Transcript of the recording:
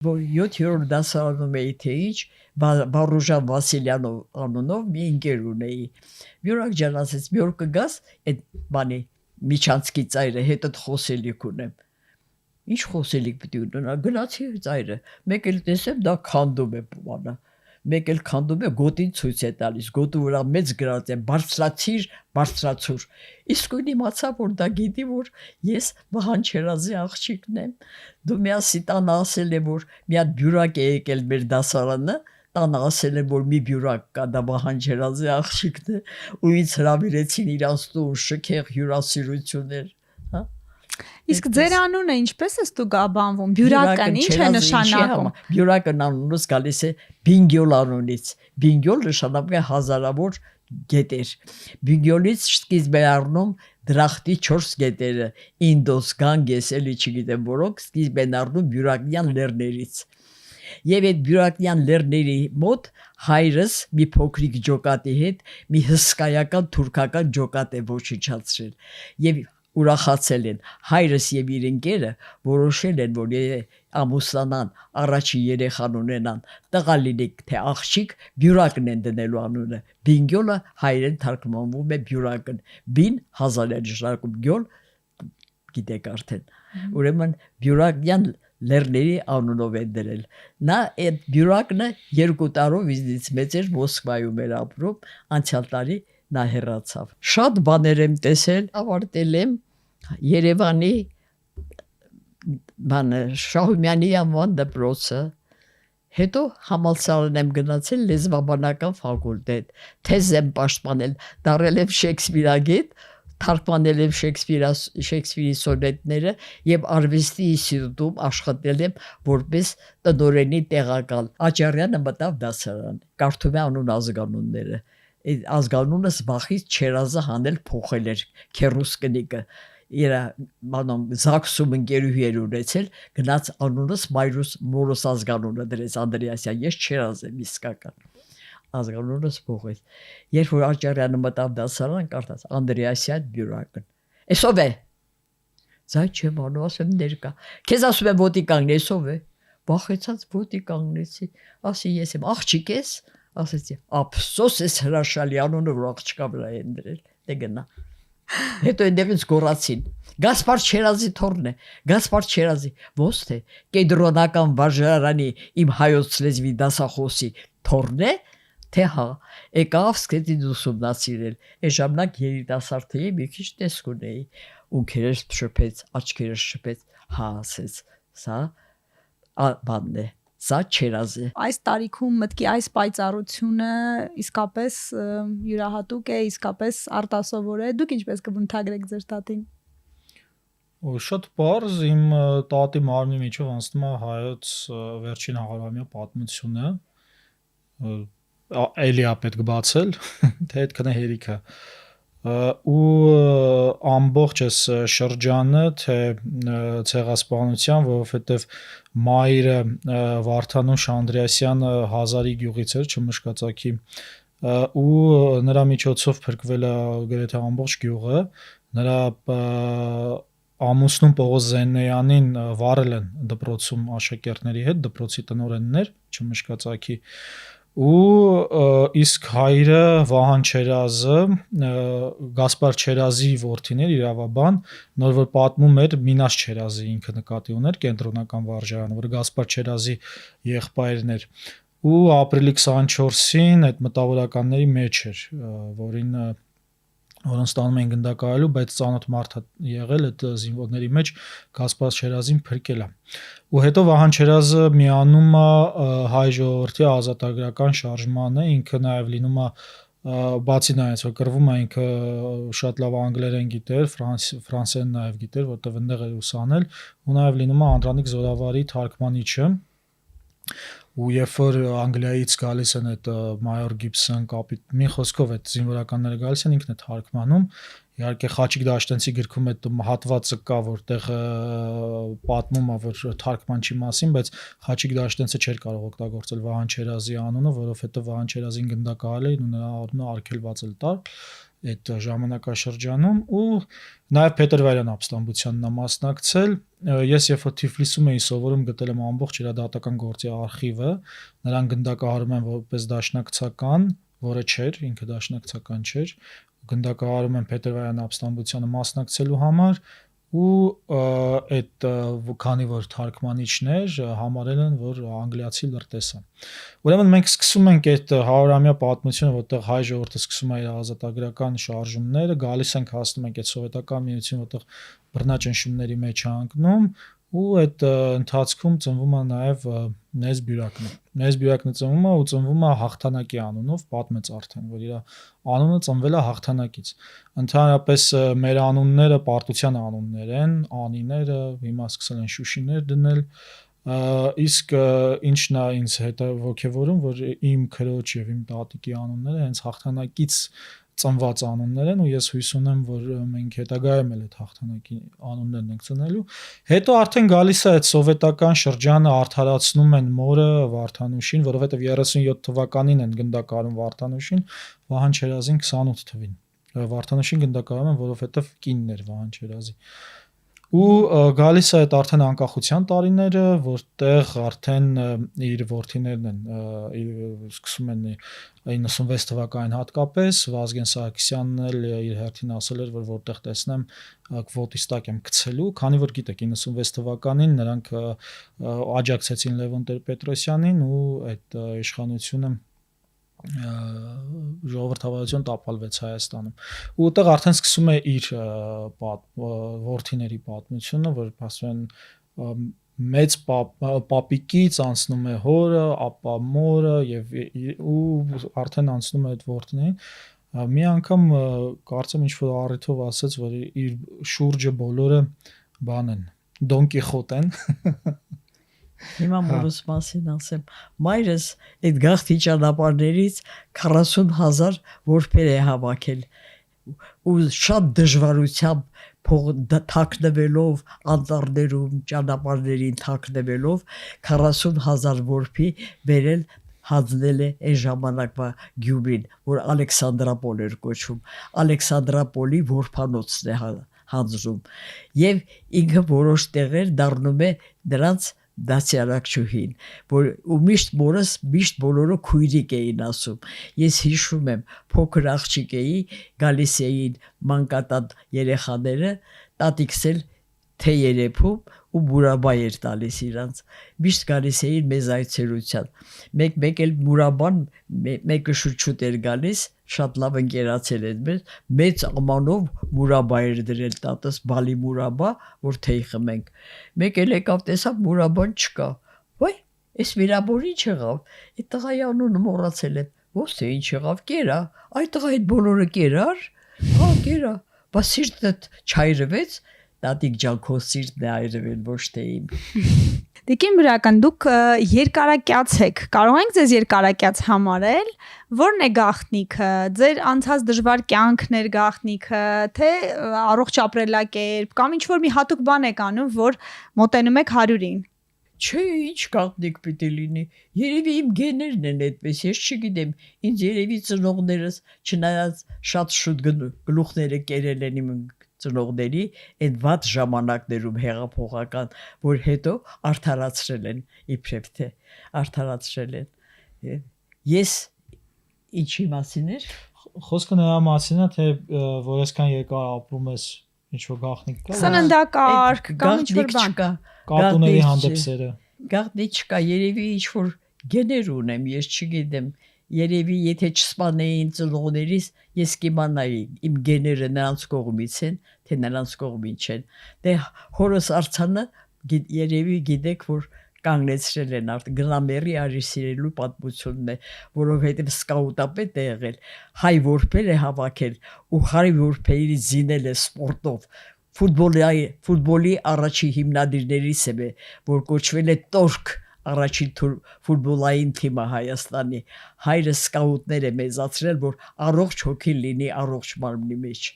որ 7-րդ դասարանում էի թե ինչ, Բարուժան Վասիլյանով անունով մի ընկեր ունեի։ Բյուրակ ջան ասեց, մի օր կգաս այդ բանի միջանցքի ծայրը հետդ խոսելիք ունեմ։ Ինչ խոսելիք պիտի ունենա, գնացի ծայրը, մեկ էլ տեսեմ դա քանդում է բանը, մեկ էլ քանդում է գոտին ցույց է տալիս, գոտու վրա մեծ գրած է բարձրացուր, իսկույն իմացա, որ դա գիտի, որ ես Վահան Չերազի աղջիկն եմ, դու միասի տանը ասել է, որ մի հատ բյուրակ է եկել մեր դասարանը, տանը ասել է, որ մի բյուրակ կա, դա Վահան Չերազի աղջիկն է, ու ինձ հրավիրեցին իրանց տուն շքեղ հյուրասիրություններ, հա։ Իսկ ձեր անունը ինչպես է ստուգ աբանվում, բյուրակն ինչ է նշանակում։ Բյուրակն անունս գալիս է Բինգյոլ անունից, Բինգյոլ նշանակում է հազարավոր գետեր, Բինգյոլից սկիզբ է առնում դրախտի 4 գետերը, Ինդոս, Գանգես, էլի չգիտեմ որոնք, սկիզբ են առնում բյուրակնյան լեռներից։ Եվ այդ բյուրակնյան լեռների մոտ հայրս մի փոքրիկ ջոկատի հետ մի հսկայական թուրքական ջոկատ է ոչնչացրել եւ ուրախացել են հայրս եւ իր ընկերը որոշել են որ ամուսնանան առաջի երեխան ունենան տղա լինի թե աղջիկ բյուրակն են դնելու անունը Բինգյոլը հայերեն թարգմանվում է բյուրակն բին հազար է նշանակում գյոլ գիտեք արդեն ուրեմն բյուրակյան լեռների անունով է դրել նա այդ բյուրակը 2 տարով ինձ մեծ էր Մոսկվայում էր ապրում անցյալ տարի նա հեռացավ շատ բաներ եմ տեսել ավարտել եմ Երևանի բանը Շահումյանի անվան դպրոցը հետո համալսարան եմ գնացել լեզվաբանական ֆակուլտետ թեզ եմ պաշտպանել դարել եմ Շեքսպիրագետ թարգմանել եմ Շեքսպիրի սոնետները եւ արվեստի ինստիտուտում աշխատել եմ որպես տնօրենի տեղակալ Աճարյանը մտավ դասարան կարդում է անուն ազգանունները ազգանունս վախից Չերազը հանել փոխել էր քերուսկնիկը իր բանում Զաքսում ընկերուհի էր ունեցել գնաց անունս մայրուս մորոս ազգանունը դրեց Անդրեասյան ես Չերազ եմ իսկական ազգանունս փոխեց երբ որ Աճարյանը մտավ դասարան կարդաց Անդրեասյան բյուրակն էսով է ձայ չեմ անում ասեմ ներկա քեզ ասում եմ ոտի կանգնի էսով է վախեցած ոտի կանգնեցի ասի ես եմ աղջիկ ես ասեցի ափսոս էս հրաշալի անունը որ աղջկա վրա են դրել դե գնա հետո այնտեղից գոռացին Գասպար Չերազի թորն է Գասպար Չերազի ոնց թե կեդրոնական վարժարանի իմ հայոց լեզվի դասախոսի թորն է թե հա եկավ սկսեցի ուսումնասիրել այս ժամանակ երիտասարդ էի մի քիչ տեսք ունեի ունքերս շփեց աչքերս շփեց հա ասեց սա բանն է Սա Չերազը այս տարիքում մտքի այս պայծառությունը իսկապես յուրահատուկ է իսկապես արտասովոր է դուք ինչպես կընդհանրեք ձեր տատին Շատ բարձ իմ տատի մարմնի միջով անցնում է հայոց վերջին հաղորդամյա պատմությունը էլի է պետք բացել թե այդքան է հերիքը ու ամբողջ այս շրջանը թե ցեղասպանության որովհետև մայրը Վարդանուշ Անդրեասյանը Հազարի գյուղից էր Չմշկածակի ու նրա միջոցով փրկվել է գրեթե ամբողջ գյուղը նրա ամուսնուն Պողոս Զեննեյանին վարել են դպրոցում աշակերտների հետ դպրոցի տնօրեններ Չմշկածակի ու իսկ հայրը Վահան Չերազը Գասպար Չերազի որդին էր իրավաբան նոր որ պատմում էր Մինաս Չերազի ինքը նկատի ուներ կենտրոնական վարժարանը որ Գասպար Չերազի եղբայրն էր ու ապրիլի 24-ին այդ մտավորականների մեջ էր որին որոնց տանում էին գնդակահարելու, բայց ծանոթ մարդ եղել այդ զինվորների մեջ Գասպար Չերազին փրկել է։ Ու հետո Վահան Չերազը միանում է հայ ժողովրդի ազատագրական շարժմանը, ինքը նաև լինում է բացի նայած որ կռվում է ինքը շատ լավ անգլերեն գիտեր, ֆրանսերեն նաև գիտեր, որտեղ այնտեղ էր ուսանել, ու նաև լինում է Անդրանիկ Զորավարի թարգմանիչը։ Ու երբ որ Անգլիայից գալիս են այդ մայոր Գիբսոն կապիտան մի խոսքով այդ զինվորականները գալիս են ինքն է թարգմանում իհարկե Խաչիկ Դաշտենցի գրքում այդ հատվածը կա որտեղ պատմում է որ թարգմանչի մասին բայց Խաչիկ Դաշտենցը չէր կարող օգտագործել Վահան Չերազի անունը որովհետև Վահան Չերազին գնդակահարել էին ու նրա անունը արգելված էր տալ այդ ժամանակաշրջանում ու նաև Պետրվարյան ապստամբությանն է մասնակցել։ Ես երբ որ Թիֆլիսում էի սովորում, գտել եմ ամբողջ իր դատական գործի արխիվը, նրան գնդակահարում են որպես դաշնակցական, որը չէր, ինքը դաշնակցական չէր, գնդակահարում են Պետրվարյան ապստամբությանը մասնակցելու համար ու այդ քանի որ թարգմանիչներ համարել են, որ անգլիացի լրտես է։ Ուրեմն մենք սկսում ենք այդ 100-ամյա պատմությունը, որտեղ հայ ժողովուրդը սկսում է իր ազատագրական շարժումները, գալիս ենք հասնում ենք այդ սովետական միություն, որտեղ բռնաճնշումների մեջ է ընկնում ու այդ ընթացքում ծնվում է նաև Նեզ Բյուրակն։ Նեզ Բյուրակն ծնվում է ու ծնվում է հաղթանակի անունով, պատմեց արդեն, որ իր անունը ծնվել է հաղթանակից։ Ընդհանրապես մեր անունները պարտության անուններ են, անիները հիմա սկսել են Շուշիներ դնել, իսկ ինչն է ինձ հետո ոգևորում, որ իմ քրոջ եւ իմ տատիկի անունները հենց հաղթանակից ծնված անուններ են ու ես հույս ունեմ, որ մենք հետագայում էլ այդ հաղթանակի անուններն ենք ծնելու։ Հետո արդեն գալիս է այդ սովետական շրջանը, արդարացնում են մորը Վարդանուշին, որովհետև 37 թվականին են գնդակահարում Վարդանուշին, Վահան Չերազին 28 թվին։ Վարդանուշին գնդակահարում են, որովհետև կինն էր Վահան Չերազի։ Ու գալիս է այդ արդեն անկախության տարիները, որտեղ արդեն իր որդիներն են սկսում են 96 թվականին հատկապես Վազգեն Սարգսյանն էլ իր հերթին ասել էր, որ որտեղ տեսնեմ կվոտիստակ եմ գցելու, քանի որ գիտեք 96 թվականին նրանք աջակցեցին Լևոն Տեր-Պետրոսյանին ու այդ իշխանությունը ժողովրդավարություն տապալվեց Հայաստանում։ Ու այդտեղ արդեն սկսում է իր որդիների պատմությունը, որ ասում են մեծ պապիկից անցնում է հորը, ապա մորը եւ ու արդեն անցնում է այդ որդիներին։ Մի անգամ կարծեմ ինչ որ առիթով ասաց, որ իր շուրջը բոլորը բան են, Դոն Կիխոտ են։ Հիմա մորս մասին ասեմ, մայրս այդ գաղթի ճանապարհներից 40,000 որբեր է հավաքել ու շատ դժվարությամբ թաքնվելով անտառներում, ճանապարհներին թաքնվելով 40,000 որբի բերել հանձնել է այն ժամանակվա գյուղին, որ Ալեքսանդրապոլ էր կոչվում, Ալեքսանդրապոլի որբանոցն է հանձնում եւ ինքը որոշ տեղեր դառնում է դրանց դասյարակչուհին, որ ու միշտ մորս միշտ բոլորը քույրիկ էին ասում։ Ես հիշում եմ, փոքր աղջիկ էի, գալիս էին մանկատատ երեխաները, տատիկս էլ թե երեփում ու մուրաբա էր տալիս իրանց։ Միշտ գալիս էին մեզ այցելության։ Մեկ էլ մուրաբան մեկը շուտ էր գալիս, շատ լավ ընկերացել են մեծ ամանով մուրաբա էր դրել տատս, բալի մուրաբա, որ թեյ խմենք։ Մեկ էլ եկավ տեսավ մուրաբան չկա։ Ոյ, այս վիրաբոր ինչ եղավ։ Այդ տղայի անունը մոռացել եմ։ Ո՞ս թե ինչ եղավ, կերա։ Այդ տղա այդ բոլորը կերար։ Հա, կերա։ Բա սիրտդ չայրվեց։ Տատիկ ջան, քո սիրտն է այրվել, ոչ թե իմ։ Տիկին Բյուրական, դուք երկարակյաց եք, կարող ենք ձեզ երկարակյաց համարել, ո՞րն է գաղտնիքը, ձեր անցած դժվար կյանքն էր գաղտնիքը, թե առողջ ապրելակերպ, կամ ինչ-որ մի հատուկ բան եք անում, որ մոտենում եք 100-ին։ Չէ, ինչ գաղտնիք պիտի լինի, երևի իմ գեներն են այդպես, ես չգիտեմ, ինձ երևի ծնողներս, չնայած շատ շուտ գլուխները կերել են իմ ծնողների այդ վատ ժամանակներում հեղափոխական, որ հետո արդարացրել են, իբրև թե արդարացրել են։ Ես ինչի մասին էր։ Խոսքը նրա մասին է, թե որ այսքան երկար ապրում ես, ինչ որ գաղտնիք կա։ Սննդակարգ, կամ ինչ որ բան։ Կատուների հանդեպ սերը։ Գաղտնիք չկա, երևի ինչ որ գեներ ունեմ, ես չգիտեմ։ Երևի եթե չսպանեին ծնողներիս, ես կիմանայի իմ գեները նրանց կողմից են, թե նրանց կողմից չեն։ Դե հորս արձանը երևի գիտեք, որ կանգնեցրել են Գրամերի արիսիրելու պատմությունն է, որովհետև սկաուտապետ է եղել, հայ որբեր է հավաքել ու հայ որբերից զինել է սպորտով։ Ֆուտբոլի առաջի հիմնադիրներից է, որ կոչվել է Տորք առաջին ֆուտբոլային թիմը Հայաստանի, հայրը սկաուտներ է մեծացրել, որ առողջ հոգի լինի առողջ մարմնի մեջ։